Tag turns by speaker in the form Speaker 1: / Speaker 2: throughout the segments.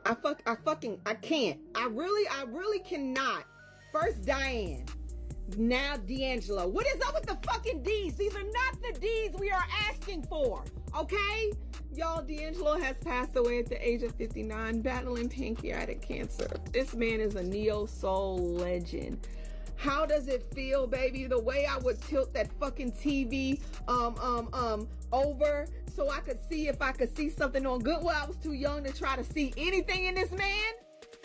Speaker 1: I can't. I really cannot. First Diane, now D'Angelo. What is up with the fucking D's? These are not the D's we are asking for, okay? Y'all, D'Angelo has passed away at the age of 59, battling pancreatic cancer. This man is a neo-soul legend. How does it feel, baby? The way I would tilt that fucking TV over so I could see if I could see something on good. Well, I was too young to try to see anything in this man.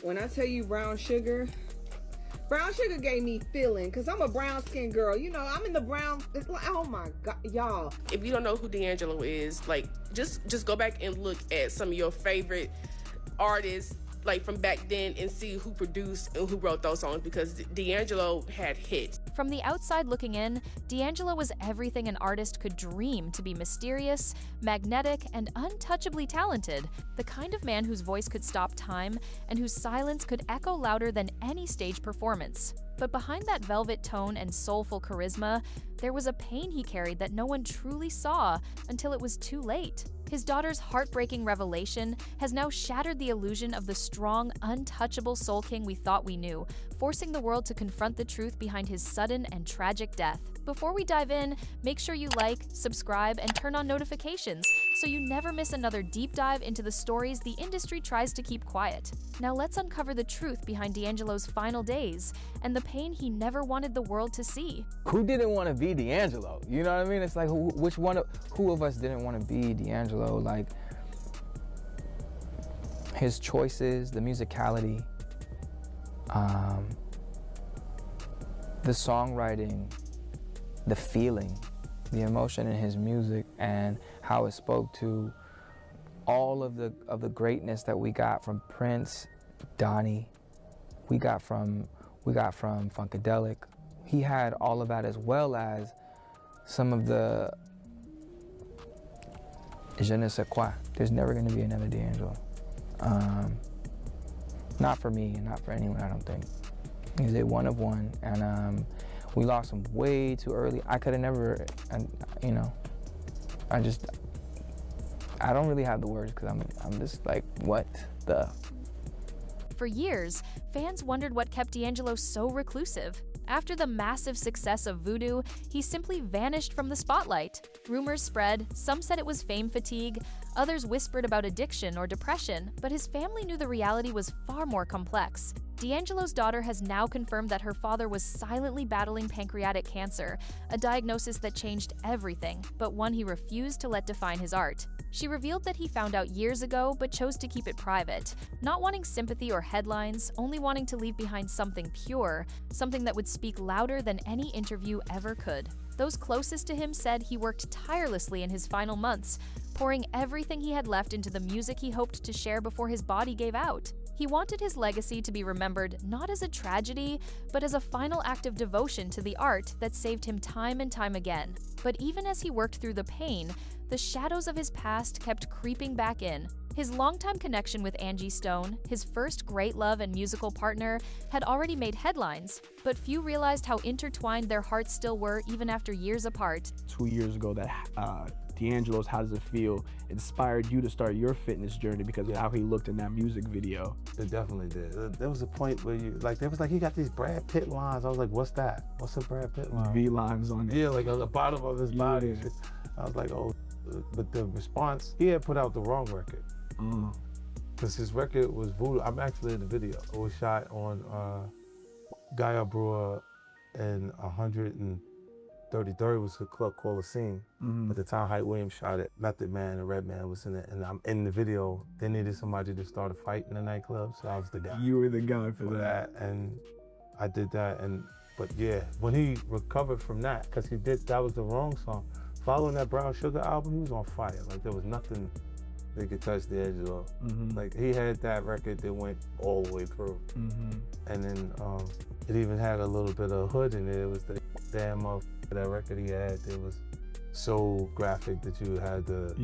Speaker 1: When I tell you brown sugar gave me feeling, because I'm a brown skinned girl. You know, I'm in the brown. It's like, oh my God, y'all.
Speaker 2: If you don't know who D'Angelo is, like, just go back and look at some of your favorite artists, like from back then, and see who produced and who wrote those songs, because D'Angelo had hits.
Speaker 3: From the outside looking in, D'Angelo was everything an artist could dream to be: mysterious, magnetic, and untouchably talented. The kind of man whose voice could stop time and whose silence could echo louder than any stage performance. But behind that velvet tone and soulful charisma, there was a pain he carried that no one truly saw until it was too late. His daughter's heartbreaking revelation has now shattered the illusion of the strong, untouchable soul king we thought we knew, forcing the world to confront the truth behind his sudden and tragic death. Before we dive in, make sure you like, subscribe, and turn on notifications so you never miss another deep dive into the stories the industry tries to keep quiet. Now let's uncover the truth behind D'Angelo's final days and the pain he never wanted the world to see.
Speaker 4: Who didn't want to be D'Angelo? You know what I mean? It's like, who of us didn't want to be D'Angelo? Like, his choices, the musicality, the songwriting, the feeling, the emotion in his music, and how it spoke to all of the greatness that we got from Prince, Donnie, we got from Funkadelic. He had all of that, as well as some of the je ne sais quoi. There's never going to be another D'Angelo. Not for me, and not for anyone, I don't think. He's a one of one, and we lost him way too early. I could have never, you know, I don't really have the words, because I'm just like, what the?
Speaker 3: For years, fans wondered what kept D'Angelo so reclusive. After the massive success of Voodoo, he simply vanished from the spotlight. Rumors spread, some said it was fame fatigue, others whispered about addiction or depression, but his family knew the reality was far more complex. D'Angelo's daughter has now confirmed that her father was silently battling pancreatic cancer, a diagnosis that changed everything, but one he refused to let define his art. She revealed that he found out years ago but chose to keep it private, not wanting sympathy or headlines, only wanting to leave behind something pure, something that would speak louder than any interview ever could. Those closest to him said he worked tirelessly in his final months, pouring everything he had left into the music he hoped to share before his body gave out. He wanted his legacy to be remembered not as a tragedy, but as a final act of devotion to the art that saved him time and time again. But even as he worked through the pain, the shadows of his past kept creeping back in. His longtime connection with Angie Stone, his first great love and musical partner, had already made headlines, but few realized how intertwined their hearts still were even after years apart.
Speaker 5: 2 years ago, that D'Angelo's How Does It Feel inspired you to start your fitness journey because of how he looked in that music video.
Speaker 6: It definitely did. There was a point where you got these Brad Pitt lines. I was like, what's that? What's a Brad Pitt line?
Speaker 5: V lines on it.
Speaker 6: Yeah, like on the bottom of his body.
Speaker 5: Yeah.
Speaker 6: I was like, oh, but the response, he had put out the wrong record. Because his record was Voodoo. I'm actually in the video. It was shot on Gaia Brewer and 133rd was a club called The Scene. At the time, Hype Williams shot it. Method Man and Redman was in it. And I'm in the video. They needed somebody to start a fight in the nightclub, so I was the guy.
Speaker 5: You were the guy for that.
Speaker 6: And I did that. But yeah, when he recovered from that, because that was the wrong song. Following that Brown Sugar album, he was on fire. Like, there was nothing they could touch D'Angelo. Like, he had that record that went all the way through. And then it even had a little bit of hood in it. It was the damn that record he had. It was so graphic that you had to,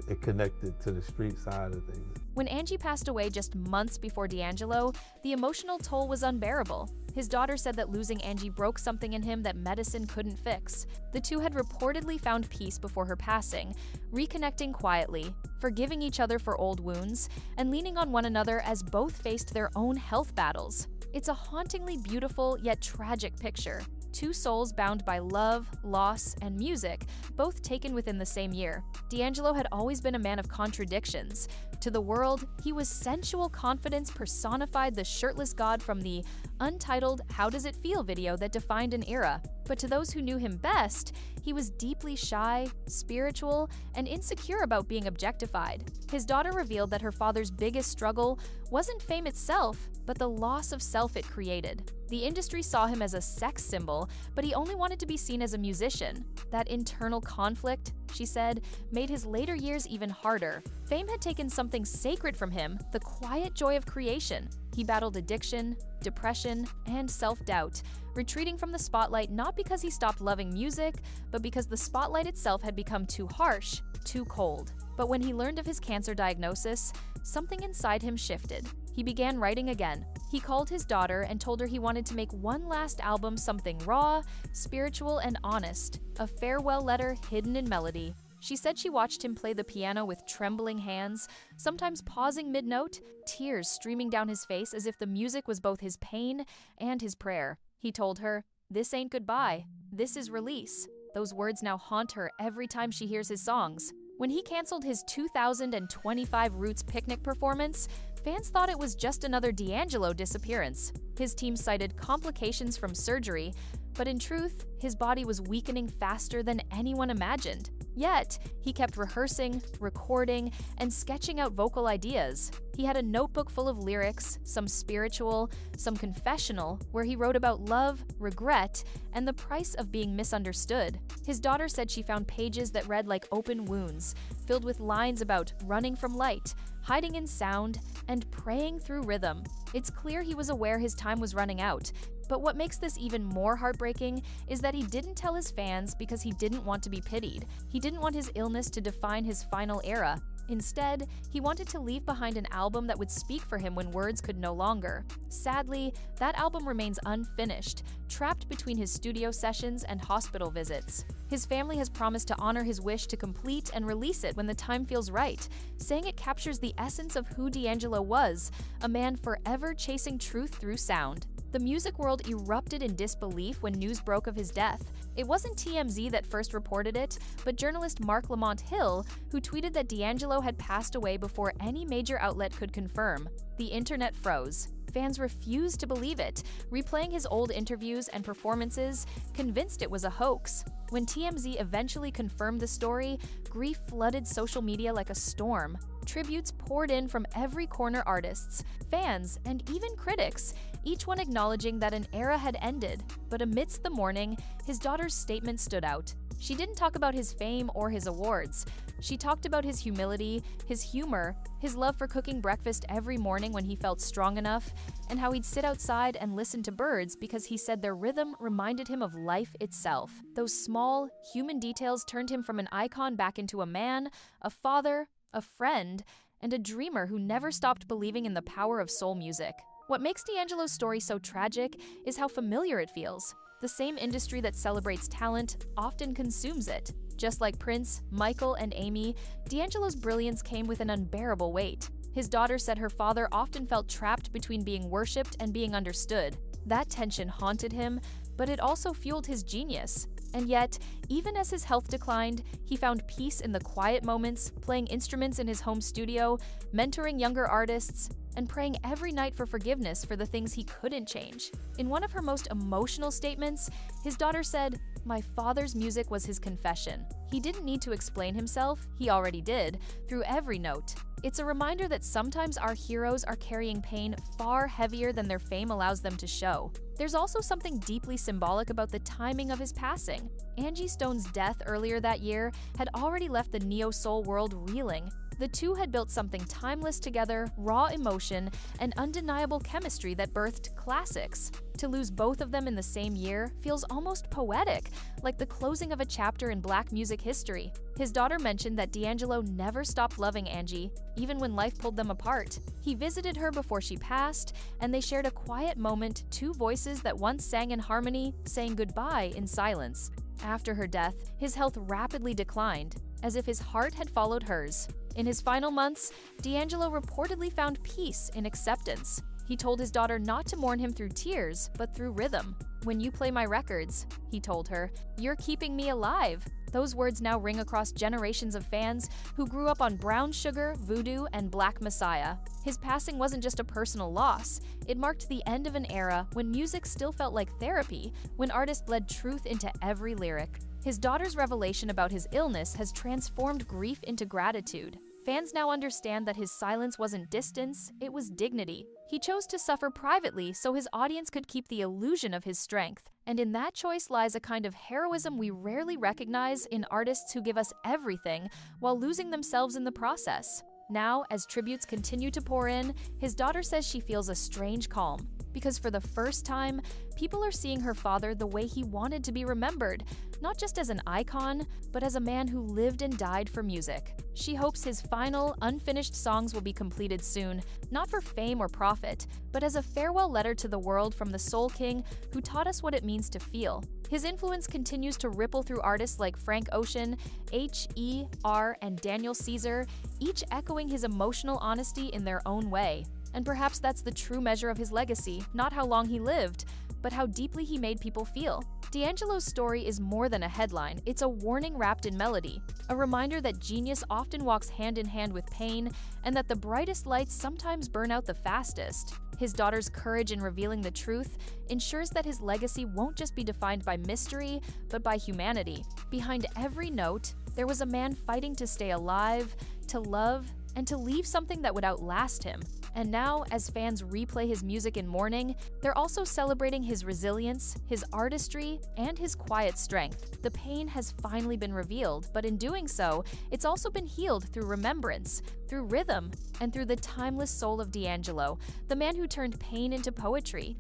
Speaker 6: it connected to the street side of things.
Speaker 3: When Angie passed away just months before D'Angelo, the emotional toll was unbearable. His daughter said that losing Angie broke something in him that medicine couldn't fix. The two had reportedly found peace before her passing, reconnecting quietly, forgiving each other for old wounds, and leaning on one another as both faced their own health battles. It's a hauntingly beautiful yet tragic picture. Two souls bound by love, loss, and music, both taken within the same year. D'Angelo had always been a man of contradictions. To the world, he was sensual confidence personified, the shirtless god from the untitled How Does It Feel video that defined an era. But to those who knew him best, he was deeply shy, spiritual, and insecure about being objectified. His daughter revealed that her father's biggest struggle wasn't fame itself, but the loss of self it created. The industry saw him as a sex symbol, but he only wanted to be seen as a musician. That internal conflict, she said, made his later years even harder. Fame had taken something sacred from him, the quiet joy of creation. He battled addiction, depression, and self-doubt, retreating from the spotlight not because he stopped loving music, but because the spotlight itself had become too harsh, too cold. But when he learned of his cancer diagnosis, something inside him shifted. He began writing again. He called his daughter and told her he wanted to make one last album, something raw, spiritual, and honest, a farewell letter hidden in melody. She said she watched him play the piano with trembling hands, sometimes pausing mid-note, tears streaming down his face as if the music was both his pain and his prayer. He told her, "This ain't goodbye, this is release." Those words now haunt her every time she hears his songs. When he canceled his 2025 Roots Picnic performance, fans thought it was just another D'Angelo disappearance. His team cited complications from surgery, but in truth, his body was weakening faster than anyone imagined. Yet, he kept rehearsing, recording, and sketching out vocal ideas. He had a notebook full of lyrics, some spiritual, some confessional, where he wrote about love, regret, and the price of being misunderstood. His daughter said she found pages that read like open wounds, filled with lines about running from light, hiding in sound, and praying through rhythm. It's clear he was aware his time was running out. But what makes this even more heartbreaking is that he didn't tell his fans because he didn't want to be pitied. He didn't want his illness to define his final era. Instead, he wanted to leave behind an album that would speak for him when words could no longer. Sadly, that album remains unfinished, trapped between his studio sessions and hospital visits. His family has promised to honor his wish to complete and release it when the time feels right, saying it captures the essence of who D'Angelo was, a man forever chasing truth through sound. The music world erupted in disbelief when news broke of his death. It wasn't TMZ that first reported it, but journalist Mark Lamont Hill, who tweeted that D'Angelo had passed away before any major outlet could confirm. The internet froze. Fans refused to believe it, replaying his old interviews and performances, convinced it was a hoax. When TMZ eventually confirmed the story, grief flooded social media like a storm. Tributes poured in from every corner, artists, fans, and even critics, each one acknowledging that an era had ended. But amidst the mourning, his daughter's statement stood out. She didn't talk about his fame or his awards. She talked about his humility, his humor, his love for cooking breakfast every morning when he felt strong enough, and how he'd sit outside and listen to birds because he said their rhythm reminded him of life itself. Those small, human details turned him from an icon back into a man, a father, a friend, and a dreamer who never stopped believing in the power of soul music. What makes D'Angelo's story so tragic is how familiar it feels. The same industry that celebrates talent often consumes it. Just like Prince, Michael, and Amy, D'Angelo's brilliance came with an unbearable weight. His daughter said her father often felt trapped between being worshipped and being understood. That tension haunted him, but it also fueled his genius. And yet, even as his health declined, he found peace in the quiet moments, playing instruments in his home studio, mentoring younger artists, and praying every night for forgiveness for the things he couldn't change. In one of her most emotional statements, his daughter said, "My father's music was his confession. He didn't need to explain himself, he already did, through every note." It's a reminder that sometimes our heroes are carrying pain far heavier than their fame allows them to show. There's also something deeply symbolic about the timing of his passing. Angie Stone's death earlier that year had already left the neo-soul world reeling. The two had built something timeless together, raw emotion, and undeniable chemistry that birthed classics. To lose both of them in the same year feels almost poetic, like the closing of a chapter in Black music history. His daughter mentioned that D'Angelo never stopped loving Angie, even when life pulled them apart. He visited her before she passed, and they shared a quiet moment, two voices that once sang in harmony, saying goodbye in silence. After her death, his health rapidly declined, as if his heart had followed hers. In his final months, D'Angelo reportedly found peace in acceptance. He told his daughter not to mourn him through tears, but through rhythm. "When you play my records," he told her, "you're keeping me alive." Those words now ring across generations of fans who grew up on Brown Sugar, Voodoo, and Black Messiah. His passing wasn't just a personal loss. It marked the end of an era when music still felt like therapy, when artists bled truth into every lyric. His daughter's revelation about his illness has transformed grief into gratitude. Fans now understand that his silence wasn't distance, it was dignity. He chose to suffer privately so his audience could keep the illusion of his strength. And in that choice lies a kind of heroism we rarely recognize in artists who give us everything while losing themselves in the process. Now, as tributes continue to pour in, his daughter says she feels a strange calm. Because for the first time, people are seeing her father the way he wanted to be remembered, not just as an icon, but as a man who lived and died for music. She hopes his final, unfinished songs will be completed soon, not for fame or profit, but as a farewell letter to the world from the Soul King who taught us what it means to feel. His influence continues to ripple through artists like Frank Ocean, H.E.R., and Daniel Caesar, each echoing his emotional honesty in their own way. And perhaps that's the true measure of his legacy, not how long he lived, but how deeply he made people feel. D'Angelo's story is more than a headline, it's a warning wrapped in melody, a reminder that genius often walks hand in hand with pain, and that the brightest lights sometimes burn out the fastest. His daughter's courage in revealing the truth ensures that his legacy won't just be defined by mystery, but by humanity. Behind every note, there was a man fighting to stay alive, to love, and to leave something that would outlast him. And now, as fans replay his music in mourning, they're also celebrating his resilience, his artistry, and his quiet strength. The pain has finally been revealed, but in doing so, it's also been healed through remembrance, through rhythm, and through the timeless soul of D'Angelo, the man who turned pain into poetry,